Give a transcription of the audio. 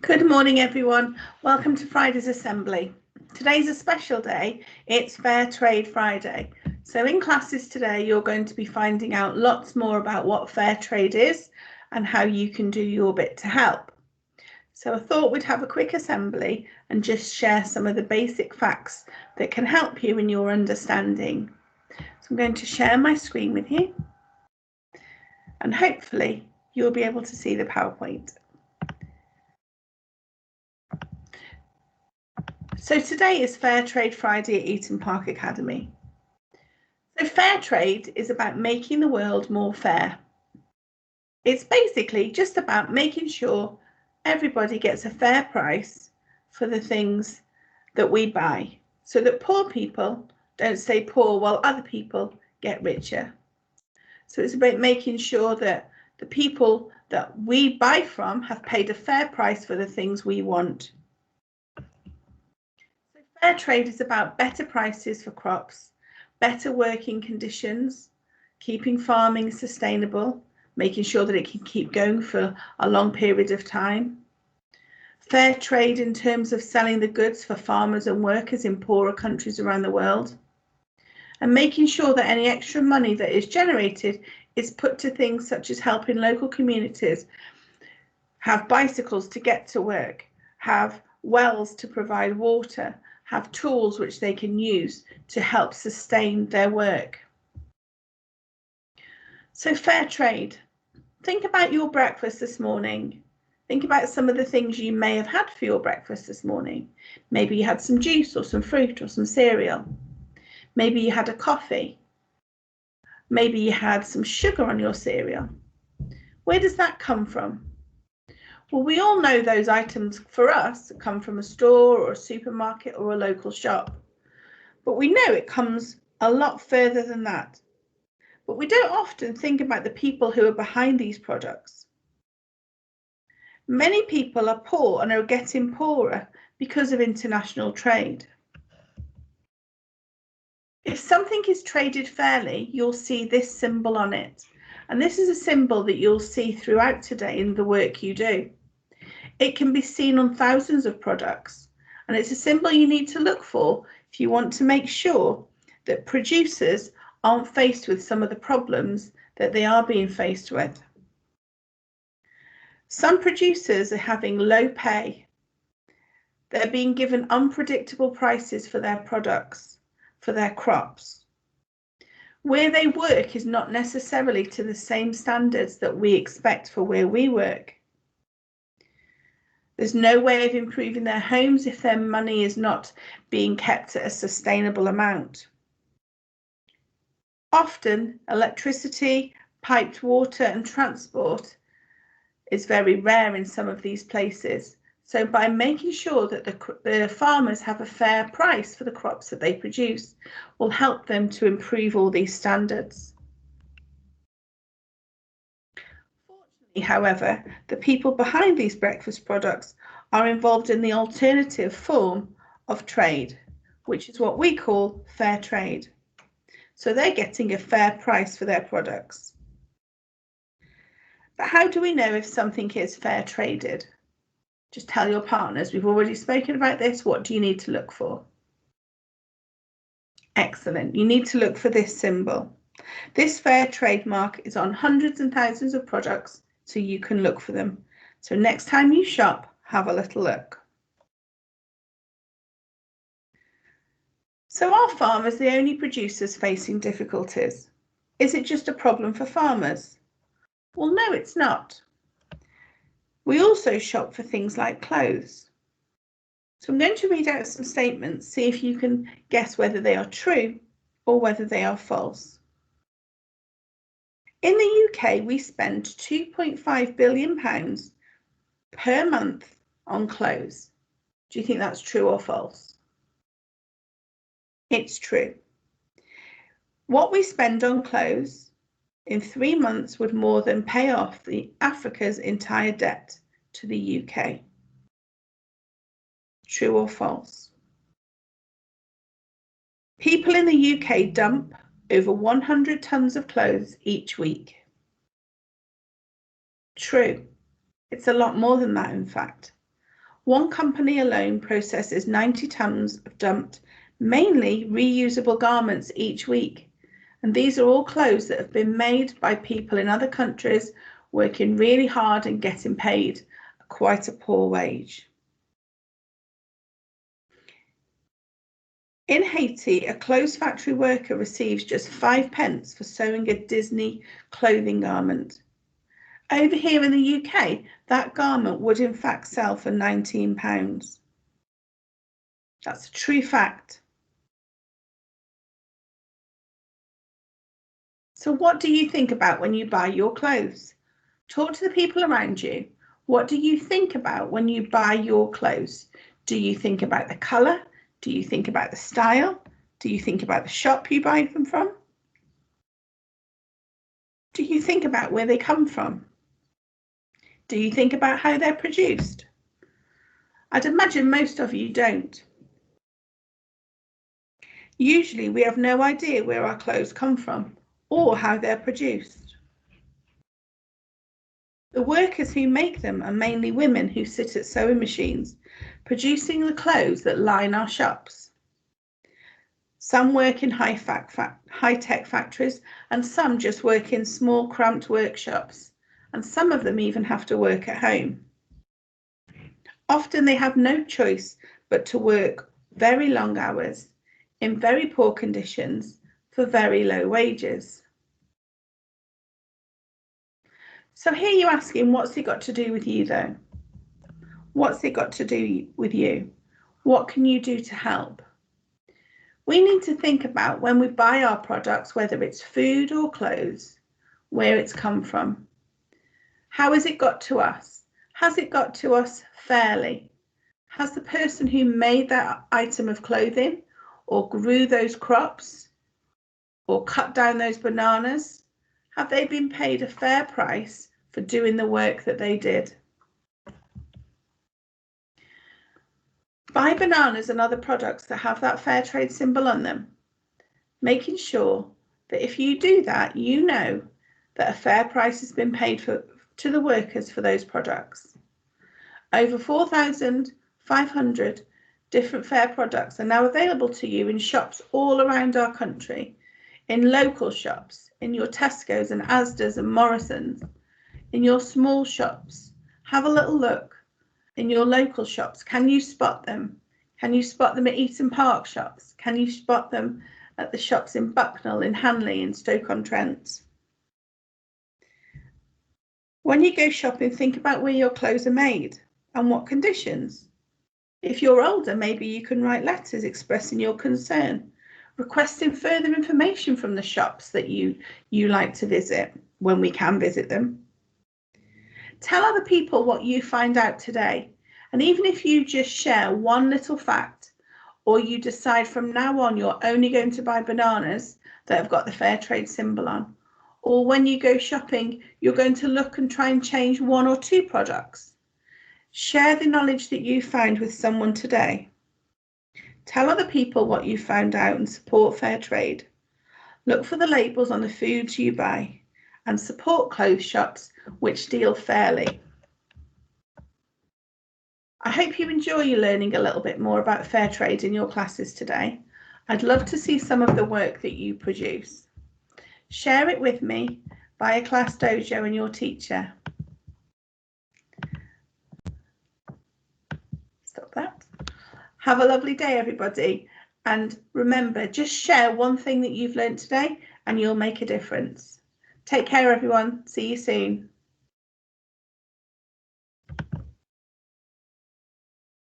Good morning, everyone. Welcome to Friday's Assembly. Today's a special day. It's Fair Trade Friday. So in classes today, you're going to be finding out lots more about what fair trade is and how you can do your bit to help. So I thought we'd have a quick assembly and just share some of the basic facts that can help you in your understanding. So I'm going to share my screen with you, and hopefully you'll be able to see the PowerPoint. So today is Fair Trade Friday at Eaton Park Academy. So fair trade is about making the world more fair. It's basically just about making sure everybody gets a fair price for the things that we buy, so that poor people don't stay poor while other people get richer. So it's about making sure that the people that we buy from have paid a fair price for the things we want. Fair trade is about better prices for crops, better working conditions, keeping farming sustainable, making sure that it can keep going for a long period of time. Fair trade in terms of selling the goods for farmers and workers in poorer countries around the world. And making sure that any extra money that is generated is put to things such as helping local communities have bicycles to get to work, have wells to provide water, have tools which they can use to help sustain their work. So fair trade. Think about your breakfast this morning. Think about some of the things you may have had for your breakfast this morning. Maybe you had some juice or some fruit or some cereal. Maybe you had a coffee. Maybe you had some sugar on your cereal. Where does that come from? Well, we all know those items for us come from a store or a supermarket or a local shop. But we know it comes a lot further than that. But we don't often think about the people who are behind these products. Many people are poor and are getting poorer because of international trade. If something is traded fairly, you'll see this symbol on it. And this is a symbol that you'll see throughout today in the work you do. It can be seen on thousands of products, and it's a symbol you need to look for if you want to make sure that producers aren't faced with some of the problems that they are being faced with. Some producers are having low pay. They're being given unpredictable prices for their products, for their crops. Where they work is not necessarily to the same standards that we expect for where we work. There's no way of improving their homes if their money is not being kept at a sustainable amount. Often, electricity, piped water and transport is very rare in some of these places. So by making sure that the farmers have a fair price for the crops that they produce will help them to improve all these standards. However, the people behind these breakfast products are involved in the alternative form of trade, which is what we call fair trade. So they're getting a fair price for their products. But how do we know if something is fair traded? Just tell your partners, we've already spoken about this. What do you need to look for? Excellent. You need to look for this symbol. This fair trade mark is on hundreds and thousands of products, so you can look for them. So next time you shop, have a little look. So are farmers the only producers facing difficulties? Is it just a problem for farmers? Well, no, it's not. We also shop for things like clothes. So I'm going to read out some statements, see if you can guess whether they are true or whether they are false. In the UK, we spend £2.5 billion per month on clothes. Do you think that's true or false? It's true. What we spend on clothes in 3 months would more than pay off Africa's entire debt to the UK. True or false? People in the UK dump over 100 tons of clothes each week. True. It's a lot more than that, in fact. One company alone processes 90 tonnes of dumped, mainly reusable garments each week. And these are all clothes that have been made by people in other countries working really hard and getting paid quite a poor wage. In Haiti, a clothes factory worker receives just 5 pence for sewing a Disney clothing garment. Over here in the UK, that garment would in fact sell for £19. That's a true fact. So what do you think about when you buy your clothes? Talk to the people around you. What do you think about when you buy your clothes? Do you think about the colour? Do you think about the style? Do you think about the shop you buy them from? Do you think about where they come from? Do you think about how they're produced? I'd imagine most of you don't. Usually we have no idea where our clothes come from or how they're produced. The workers who make them are mainly women who sit at sewing machines, producing the clothes that line our shops. Some work in high-tech factories, and some just work in small, cramped workshops, and some of them even have to work at home. Often they have no choice but to work very long hours, in very poor conditions, for very low wages. So here you're asking, what's it got to do with you though? What's it got to do with you? What can you do to help? We need to think about when we buy our products, whether it's food or clothes, where it's come from. How has it got to us? Has it got to us fairly? Has the person who made that item of clothing or grew those crops or cut down those bananas, have they been paid a fair price for doing the work that they did? Buy bananas and other products that have that fair trade symbol on them, making sure that if you do that, you know that a fair price has been paid to the workers for those products. Over 4,500 different fair products are now available to you in shops all around our country, in local shops, in your Tesco's and Asda's and Morrison's, in your small shops. Have a little look in your local shops. Can you spot them? Can you spot them at Eaton Park shops? Can you spot them at the shops in Bucknell, in Hanley, in Stoke-on-Trent? When you go shopping, think about where your clothes are made and what conditions. If you're older, maybe you can write letters expressing your concern, requesting further information from the shops that you like to visit when we can visit them. Tell other people what you find out today. And even if you just share one little fact, or you decide from now on you're only going to buy bananas that have got the fair trade symbol on, or when you go shopping, you're going to look and try and change 1 or 2 products. Share the knowledge that you found with someone today. Tell other people what you found out and support fair trade. Look for the labels on the foods you buy and support clothes shops which deal fairly. I hope you enjoy learning a little bit more about fair trade in your classes today. I'd love to see some of the work that you produce. Share it with me via Class Dojo and your teacher. Stop that. Have a lovely day, everybody. And remember, just share one thing that you've learned today and you'll make a difference. Take care, everyone. See you soon.